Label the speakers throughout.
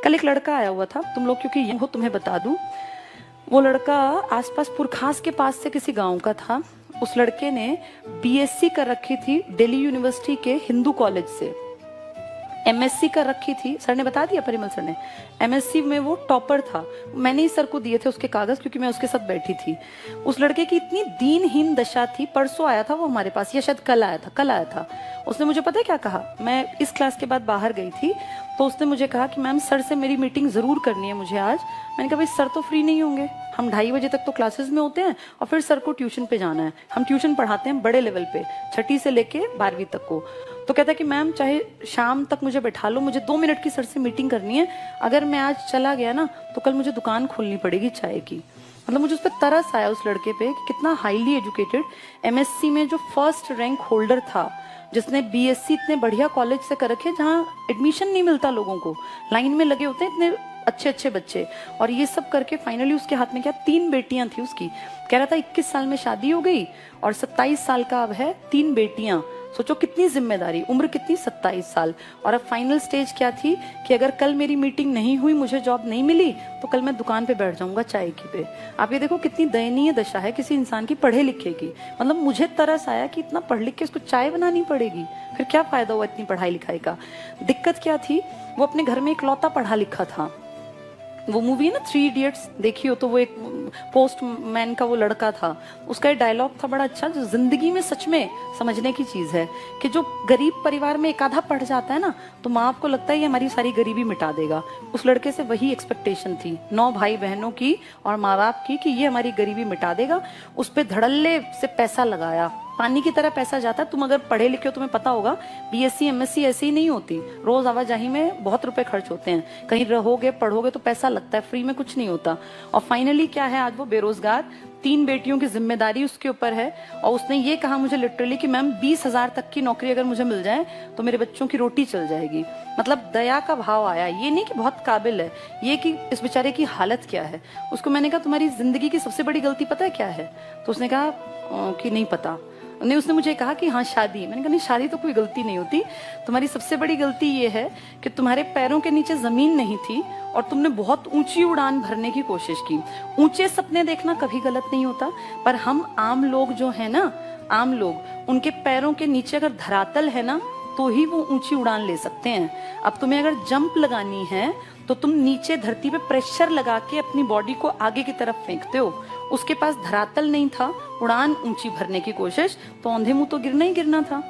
Speaker 1: कल एक लड़का आया हुआ था, तुम लोग क्योंकि यंग हो तुम्हें बता दूं, वो लड़का आसपास पुरखास के पास से किसी गांव का था। उस लड़के ने बीएससी कर रखी थी दिल्ली यूनिवर्सिटी के हिंदू कॉलेज से, एमएससी कर रखी थी, सर ने बता दिया, परिमल सर ने। एमएससी में वो टॉपर था। मैंने ही सर को दिए थे उसके कागज, क्योंकि मैं उसके साथ बैठी थी। उस लड़के की इतनी दीनहीन दशा थी। परसों आया था वो हमारे पास, या शायद कल आया था। उसने मुझे पता है क्या कहा, मैं इस क्लास के बाद बाहर गई थी तो उसने मुझे कहा कि मैम सर से मेरी मीटिंग जरूर करनी है मुझे आज। मैंने कहा भाई सर तो फ्री नहीं होंगे, हम 2:30 बजे तक तो क्लासेस में होते हैं और फिर सर को ट्यूशन पे जाना है। हम ट्यूशन पढ़ाते हैं बड़े लेवल पे, 6ठी से लेके 12वीं तक को। तो कहता है कि मैम चाहे शाम तक मुझे बैठा लो, मुझे 2 मिनट की सर से मीटिंग करनी है। अगर मैं आज चला गया ना तो कल मुझे दुकान खोलनी पड़ेगी चाय की। मतलब मुझे उस पर तरस आया उस लड़के पे कि कितना हाईली एजुकेटेड, एमएससी में जो फर्स्ट रैंक होल्डर था, जिसने बीएससी इतने बढ़िया कॉलेज से कर रखे जहाँ एडमिशन नहीं मिलता लोगों को, लाइन में लगे होते हैं इतने अच्छे अच्छे बच्चे। और ये सब करके फाइनली उसके हाथ में क्या, 3 बेटियां थी उसकी। कह रहा था 21 साल में शादी हो गई और 27 साल का अब है, 3 बेटियां। सोचो कितनी जिम्मेदारी, उम्र कितनी, 27 साल। और अब फाइनल स्टेज क्या थी कि अगर कल मेरी मीटिंग नहीं हुई, मुझे जॉब नहीं मिली, तो कल मैं दुकान पे बैठ जाऊंगा चाय की पे। आप ये देखो कितनी दयनीय दशा है किसी इंसान की पढ़े लिखे की। मतलब मुझे तरस आया कि इतना पढ़ लिख के उसको चाय बनानी पड़ेगी, फिर क्या फायदा हुआ इतनी पढ़ाई लिखाई का। दिक्कत क्या थी, वो अपने घर में इकलौता पढ़ा लिखा था। वो मूवी है ना 3 इडियट्स, देखी हो तो, वो एक पोस्टमैन का वो लड़का था, उसका एक डायलॉग था बड़ा अच्छा, जो जिंदगी में सच में समझने की चीज है कि जो गरीब परिवार में एक आधा पढ़ जाता है ना, तो माँ बाप को लगता है ये हमारी सारी गरीबी मिटा देगा। उस लड़के से वही एक्सपेक्टेशन थी 9 भाई बहनों की और माँ बाप की कि ये हमारी गरीबी मिटा देगा। उस पर धड़ल्ले से पैसा लगाया, पानी की तरह पैसा जाता है। तुम अगर पढ़े लिखे हो तुम्हें पता होगा, बीएससी एमएससी ऐसी ही नहीं होती, रोज आवाजाही में बहुत रुपए खर्च होते हैं, कहीं रहोगे पढ़ोगे तो पैसा लगता है, फ्री में कुछ नहीं होता। और फाइनली क्या है, आज वो बेरोजगार, 3 बेटियों की जिम्मेदारी उसके ऊपर है। और उसने ये कहा मुझे लिटरली कि मैम 20,000 तक की नौकरी अगर मुझे मिल जाए तो मेरे बच्चों की रोटी चल जाएगी। मतलब दया का भाव आया, ये नहीं कि बहुत काबिल है, ये कि इस बेचारे की हालत क्या है। उसको मैंने कहा तुम्हारी जिंदगी की सबसे बड़ी गलती पता है क्या है, तो उसने कहा कि नहीं पता। नहीं, उसने मुझे कहा कि हाँ शादी। मैंने कहा नहीं, शादी तो कोई गलती नहीं होती, तुम्हारी सबसे बड़ी गलती ये है कि तुम्हारे पैरों के नीचे जमीन नहीं थी और तुमने बहुत ऊंची उड़ान भरने की कोशिश की। ऊंचे सपने देखना कभी गलत नहीं होता, पर हम आम लोग जो है ना, आम लोग, उनके पैरों के नीचे अगर धरातल है ना तो ही वो ऊंची उड़ान ले सकते हैं। अब तुम्हें अगर जंप लगानी है तो तुम नीचे धरती पे प्रेशर लगा के अपनी बॉडी को आगे की तरफ फेंकते हो। उसके पास धरातल नहीं था, उड़ान ऊंची भरने की कोशिश, तो औंधे मुंह तो गिरना ही गिरना था।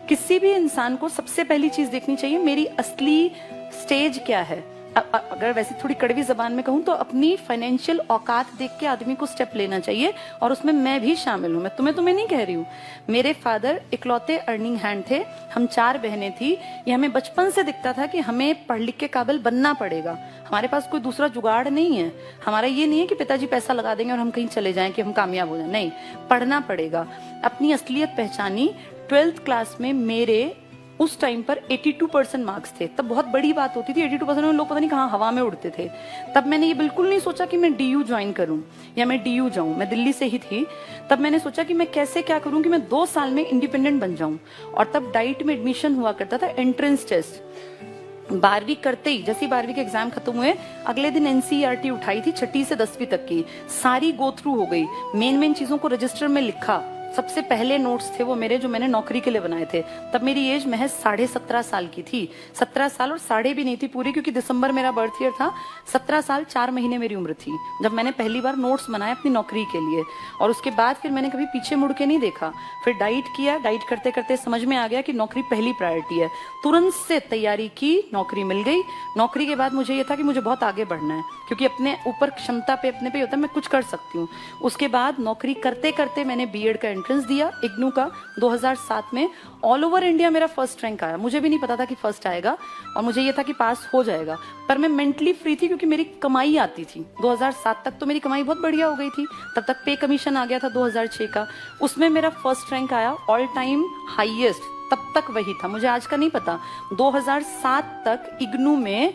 Speaker 1: किसी भी इंसान को सबसे पहली चीज देखनी चाहिए, मेरी असली स्टेज क्या है। अगर वैसे थोड़ी कड़वी जबान में कहूं तो अपनी फाइनेंशियल औकात देख के आदमी को स्टेप लेना चाहिए, और उसमें मैं भी शामिल हूं। मैं तुम्हें नहीं कह रही हूँ। मेरे फादर इकलौते अर्निंग हैंड थे, हम 4 बहनें थी। ये हमें बचपन से दिखता था कि हमें पढ़ लिख के काबिल बनना पड़ेगा, हमारे पास कोई दूसरा जुगाड़ नहीं है। हमारा ये नहीं है कि पिताजी पैसा लगा देंगे और हम कहीं चले जाएं कि हम कामयाब हो जाए, नहीं, पढ़ना पड़ेगा। अपनी असलियत पहचानी 12th क्लास में। मेरे उस टाइम पर 82% मार्क्स थे, तब बहुत बड़ी बात होती थी। 82% में लोग पता नहीं कहाँ हवा में उड़ते थे। तब मैंने ये बिल्कुल नहीं सोचा कि मैं डीयू ज्वाइन करूं या मैं डीयू जाऊं, मैं दिल्ली से ही थी। तब मैंने सोचा कि मैं कैसे क्या करूं कि मैं 2 साल में इंडिपेंडेंट बन जाऊं। और तब डाइट में एडमिशन हुआ करता था, एंट्रेंस टेस्ट। 12वीं करते ही, जैसे 12वीं के एग्जाम खत्म हुए, अगले दिन एनसीईआरटी उठाई थी 6ठी से 10वीं तक की, सारी गो थ्रू हो गई। मेन चीजों को रजिस्टर में लिखा। सबसे पहले नोट्स थे वो मेरे, जो मैंने नौकरी के लिए बनाए थे। तब मेरी एज महज 17.5 साल की थी। 17 साल और साढ़े भी नहीं थी पूरी, क्योंकि दिसंबर मेरा बर्थ ईयर था। 17 साल 4 महीने मेरी उम्र थी जब मैंने पहली बार नोट्स बनाए अपनी नौकरी के लिए। और उसके बाद फिर मैंने कभी पीछे मुड़ के नहीं देखा। फिर डाइट किया, डाइट करते करते समझ में आ गया कि नौकरी पहली प्रायोरिटी है। तुरंत से तैयारी की, नौकरी मिल गई। नौकरी के बाद मुझे ये था कि मुझे बहुत आगे बढ़ना है, क्योंकि अपने ऊपर क्षमता पे अपने पे होता है, मैं कुछ कर सकती हूँ। उसके बाद नौकरी करते करते मैंने बीएड का एंट्रेंस दिया इग्नू का 2007 में। ऑल ओवर इंडिया मेरा फर्स्ट रैंक आया। मुझे भी नहीं पता था कि फर्स्ट आएगा, और मुझे ये था कि पास हो जाएगा, पर मैं मेंटली फ्री थी क्योंकि मेरी कमाई आती थी। 2007 तक तो मेरी कमाई बहुत बढ़िया हो गई थी। तब तक पे कमीशन आ गया था 2006 का, उसमें मेरा फर्स्ट रैंक आया, ऑल टाइम हाईएस्ट। तब तक वही था, मुझे आज का नहीं पता। 2007 तक इग्नू में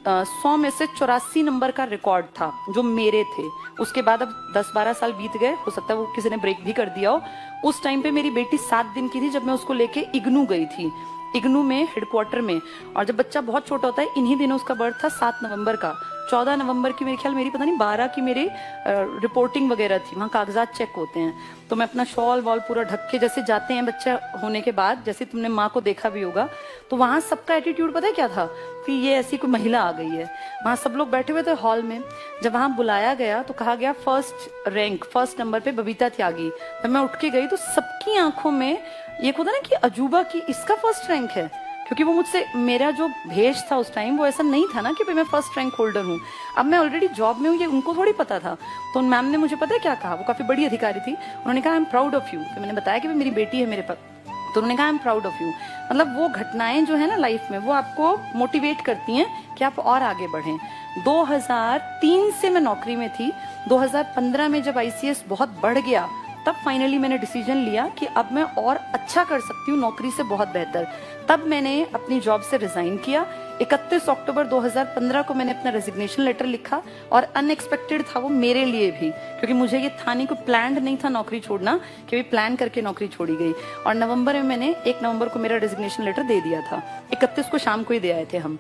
Speaker 1: 100 में से 84 नंबर का रिकॉर्ड था जो मेरे थे। उसके बाद अब 10-12 साल बीत गए, हो सकता है वो किसी ने ब्रेक भी कर दिया हो। उस टाइम पे मेरी बेटी 7 दिन की थी जब मैं उसको लेके इग्नू गई थी। इग्नू में हेडक्वार्टर में। और जब बच्चा बहुत छोटा होता है, इन्हीं दिनों उसका बर्थ था 7 नवंबर का, 14 नवंबर की मेरे ख्याल मेरी पता नहीं 12 की मेरी रिपोर्टिंग वगैरह थी, वहाँ कागजात चेक होते हैं। तो मैं अपना शॉल वॉल पूरा ढक के जैसे जाते हैं बच्चा होने के बाद, जैसे तुमने माँ को देखा भी होगा, तो वहाँ सबका एटीट्यूड पता है क्या था कि ये ऐसी कोई महिला आ गई है। वहाँ सब लोग बैठे हुए थे हॉल में। जब वहाँ बुलाया गया तो कहा गया फर्स्ट नंबर पे बबीता त्यागी। जब मैं उठ के गई तो सबकी आंखों में ये खुदा ना कि अजूबा की इसका फर्स्ट रैंक है, क्योंकि वो मुझसे, मेरा जो भेष था उस टाइम वो ऐसा नहीं था ना कि मैं फर्स्ट रैंक होल्डर हूँ। अब मैं ऑलरेडी जॉब में हूँ, ये उनको थोड़ी पता था। तो मैम ने मुझे पता है क्या कहा, वो काफी बड़ी अधिकारी थी, उन्होंने कहा I am proud of you. तो मैंने बताया कि मेरी बेटी है मेरे पास, तो उन्होंने कहा I am proud of you. मतलब वो घटनाएं जो है ना लाइफ में, वो आपको मोटिवेट करती हैं कि आप और आगे बढ़ें। 2003 से मैं नौकरी में थी। 2015 में जब आईसीएस बहुत बढ़ गया, तब फाइनली मैंने डिसीजन लिया कि अब मैं और अच्छा कर सकती हूँ नौकरी से बहुत बेहतर। तब मैंने अपनी जॉब से रिजाइन किया। 31 अक्टूबर 2015 को मैंने अपना रेजिग्नेशन लेटर लिखा, और अनएक्सपेक्टेड था वो मेरे लिए भी, क्योंकि मुझे ये था नहीं, कोई प्लान्ड नहीं था नौकरी छोड़ना, कि प्लान करके नौकरी छोड़ी गई। और नवंबर में मैंने 1 नवंबर को मेरा रेजिग्नेशन लेटर दे दिया था, 31 को शाम को ही दे आए थे हम।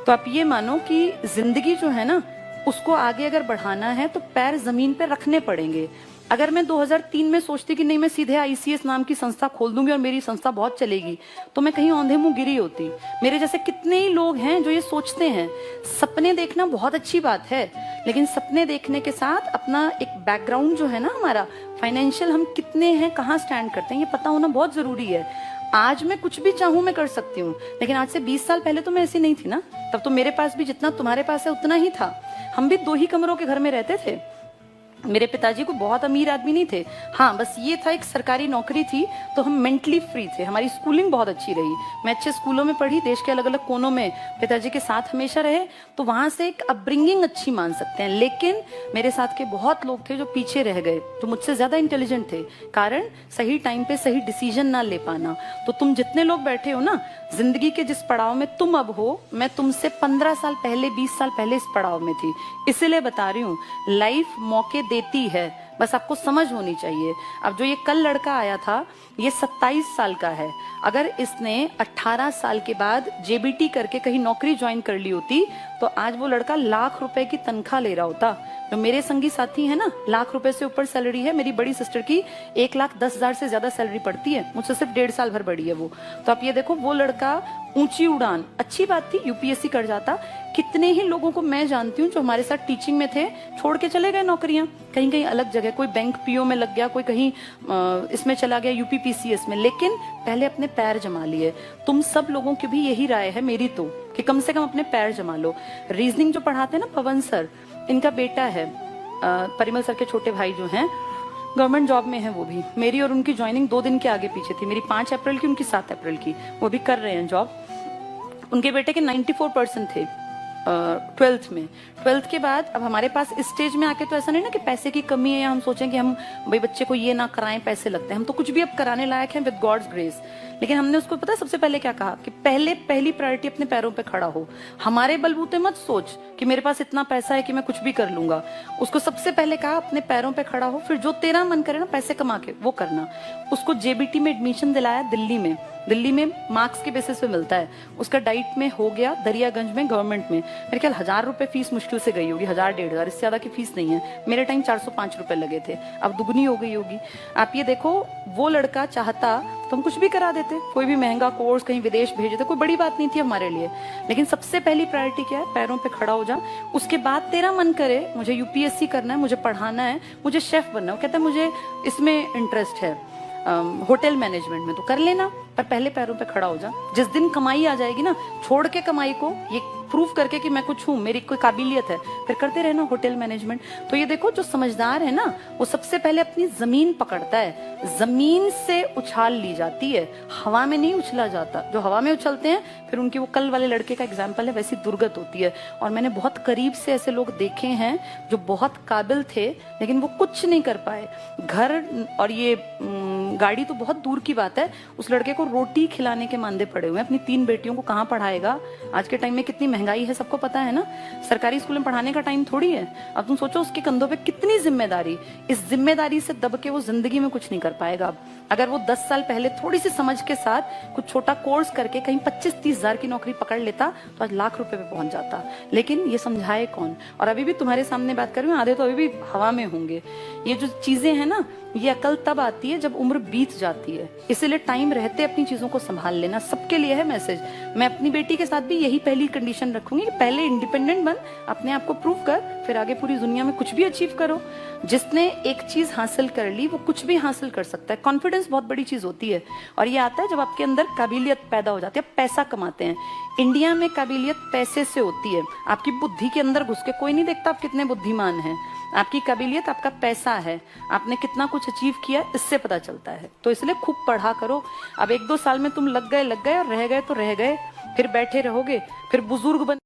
Speaker 1: तो आप ये मानो कि जिंदगी जो है ना, उसको आगे अगर बढ़ाना है तो पैर जमीन पे रखने पड़ेंगे। अगर मैं 2003 में सोचती कि नहीं मैं सीधे आईसीएस नाम की संस्था खोल दूंगी और मेरी संस्था बहुत चलेगी, तो मैं कहीं औंधे मुंह गिरी होती। मेरे जैसे कितने ही लोग हैं जो ये सोचते हैं। सपने देखना बहुत अच्छी बात है, लेकिन सपने देखने के साथ अपना एक बैकग्राउंड जो है ना हमारा फाइनेंशियल, हम कितने हैं, कहाँ स्टैंड करते हैं, ये पता होना बहुत जरूरी है। आज मैं कुछ भी चाहूं मैं कर सकती हूँ, लेकिन आज से 20 साल पहले तो मैं ऐसी नहीं थी ना। तब तो मेरे पास भी जितना तुम्हारे पास है उतना ही था। हम भी 2 ही कमरों के घर में रहते थे। मेरे पिताजी को बहुत अमीर आदमी नहीं थे, हाँ बस ये था एक सरकारी नौकरी थी, तो हम मेंटली फ्री थे। हमारी स्कूलिंग बहुत अच्छी रही, मैं अच्छे स्कूलों में पढ़ी, देश के अलग अलग कोनों में पिताजी के साथ हमेशा रहे, तो वहां से एक अपब्रिंगिंग अच्छी मान सकते हैं। लेकिन मेरे साथ के बहुत लोग थे जो पीछे रह गए, जो मुझसे ज्यादा इंटेलिजेंट थे, कारण सही टाइम पे सही डिसीजन ना ले पाना। तो तुम जितने लोग बैठे हो ना, जिंदगी के जिस पड़ाव में तुम अब हो, मैं तुमसे 15 साल पहले 20 साल पहले इस पड़ाव में थी। इसीलिए बता रही हूँ, लाइफ मौके देती है, बस आपको समझ होनी चाहिए। अब जो ये कल लड़का आया था, ये 27 साल का है। अगर इसने 18 साल के बाद जेबीटी करके कहीं नौकरी ज्वाइन कर ली होती, तो आज वो लड़का लाख रुपए की तनख्वाह ले रहा होता। जो मेरे संगी साथी है ना, लाख रुपए से ऊपर सैलरी है। मेरी बड़ी सिस्टर की 1,10,000 से ज्यादा सैलरी पड़ती है, मुझसे सिर्फ 1.5 साल भर बड़ी है वो। तो आप ये देखो, वो लड़का ऊंची उड़ान, अच्छी बात थी, यूपीएससी कर जाता। कितने ही लोगों को मैं जानती हूँ जो हमारे साथ टीचिंग में थे, छोड़ के चले गए नौकरियां कहीं कहीं अलग जगह। कोई बैंक पीओ में लग गया, कोई कहीं इसमें चला गया यूपीपीसीएस में, लेकिन पहले अपने पैर जमा लिए। तुम सब लोगों की भी यही राय है मेरी तो, कि कम से कम अपने पैर जमा लो। रीजनिंग जो पढ़ाते हैं ना पवन सर, इनका बेटा है, परिमल सर के छोटे भाई जो हैं, गवर्नमेंट जॉब में है वो भी। मेरी और उनकी ज्वाइनिंग 2 दिन के आगे पीछे थी, मेरी 5 अप्रैल की, उनकी 7 अप्रैल की। वो भी कर रहे हैं जॉब। उनके बेटे के 94% थे 12th में। 12th के बाद अब हमारे पास इस स्टेज में आके तो ऐसा नहीं ना कि पैसे की कमी है, या हम सोचें कि हम भाई बच्चे को ये ना कराएं, पैसे लगते हैं। हम तो कुछ भी अब कराने लायक हैं विद गॉड्स ग्रेस। लेकिन हमने उसको पता है सबसे पहले क्या कहा, कि पहली प्रायोरिटी अपने पैरों पे खड़ा हो। हमारे बलबूते मत सोच कि मेरे पास इतना पैसा है कि मैं कुछ भी कर लूंगा। उसको सबसे पहले कहा अपने पैरों पे खड़ा हो, फिर जो तेरा मन करे ना पैसे कमा के वो करना। उसको जेबीटी में एडमिशन दिलाया दिल्ली में मार्क्स के बेसिस पे मिलता है। उसका डाइट में हो गया दरियागंज में गवर्नमेंट में। मेरे ख्याल 1,000 रुपए फीस मुश्किल से गई होगी, 1,000-1,500, इससे ज्यादा की फीस नहीं है। मेरे टाइम 405 रुपए लगे थे, अब दुगनी हो गई होगी। आप ये देखो, वो लड़का चाहता तो हम कुछ भी करा देते, कोई भी महंगा कोर्स कहीं विदेश भेज देते, कोई बड़ी बात नहीं थी हमारे लिए। लेकिन सबसे पहली प्रायोरिटी क्या है, पैरों पे खड़ा हो जा। उसके बाद तेरा मन करे मुझे यूपीएससी करना है, मुझे पढ़ाना है, मुझे शेफ बनना है, वो कहता है मुझे इसमें इंटरेस्ट है होटल मैनेजमेंट में, तो कर लेना, पर पहले पैरों पे खड़ा हो जा। जिस दिन कमाई आ जाएगी ना, छोड़ के कमाई को, ये प्रूफ करके कि मैं कुछ हूँ, मेरी कोई काबिलियत है, फिर करते रहना होटल मैनेजमेंट। तो ये देखो, जो समझदार है ना, वो सबसे पहले अपनी जमीन पकड़ता है। जमीन से उछाल ली जाती है, हवा में नहीं उछला जाता। जो हवा में उछलते हैं, फिर उनकी, वो कल वाले लड़के का एग्जाम्पल है, वैसी दुर्गत होती है। और मैंने बहुत करीब से ऐसे लोग देखे हैं जो बहुत काबिल थे, लेकिन वो कुछ नहीं कर पाए। घर और ये गाड़ी तो बहुत दूर की बात है, उस लड़के को रोटी खिलाने के मानदे पड़े हुए हैं। अपनी 3 बेटियों को कहाँ पढ़ाएगा? आज के टाइम में कितनी महंगाई है, सबको पता है ना। सरकारी स्कूल में पढ़ाने का टाइम थोड़ी है। अब तुम सोचो उसके कंधों पे कितनी जिम्मेदारी। इस जिम्मेदारी से दब के वो जिंदगी में कुछ नहीं कर पाएगा। अब अगर वो 10 साल पहले थोड़ी सी समझ के साथ कुछ छोटा कोर्स करके कहीं 25-30 हजार की नौकरी पकड़ लेता तो आज लाख रुपए पे पहुंच जाता। लेकिन ये समझाए कौन? और अभी भी तुम्हारे सामने बात कर रही हूँ, आधे तो अभी भी हवा में होंगे। ये जो चीजें हैं ना, ये अकल तब आती है जब उम्र बीत जाती है। इसीलिए टाइम रहते अपनी चीजों को संभाल लेना। सबके लिए है मैसेज। मैं अपनी बेटी के साथ भी यही पहली कंडीशन रखूंगी कि पहले इंडिपेंडेंट बन, अपने आप को प्रूव कर, फिर आगे पूरी दुनिया में कुछ भी अचीव करो। जिसने एक चीज हासिल कर ली वो कुछ भी हासिल कर सकता है। कॉन्फिडेंस बहुत बड़ी चीज होती है और ये आता है जब आपके अंदर काबिलियत पैदा हो जाती है। पैसा कमाते हैं इंडिया में, काबिलियत पैसे से होती है। आपकी बुद्धि के अंदर घुस के कोई नहीं देखता आप कितने बुद्धिमान हैं। आपकी काबिलियत आपका पैसा है, आपने कितना कुछ अचीव किया इससे पता चलता है। तो इसलिए खूब पढ़ा करो। अब 1-2 साल में तुम लग गए और रह गए तो रह गए, फिर बैठे रहोगे, फिर बुजुर्ग बन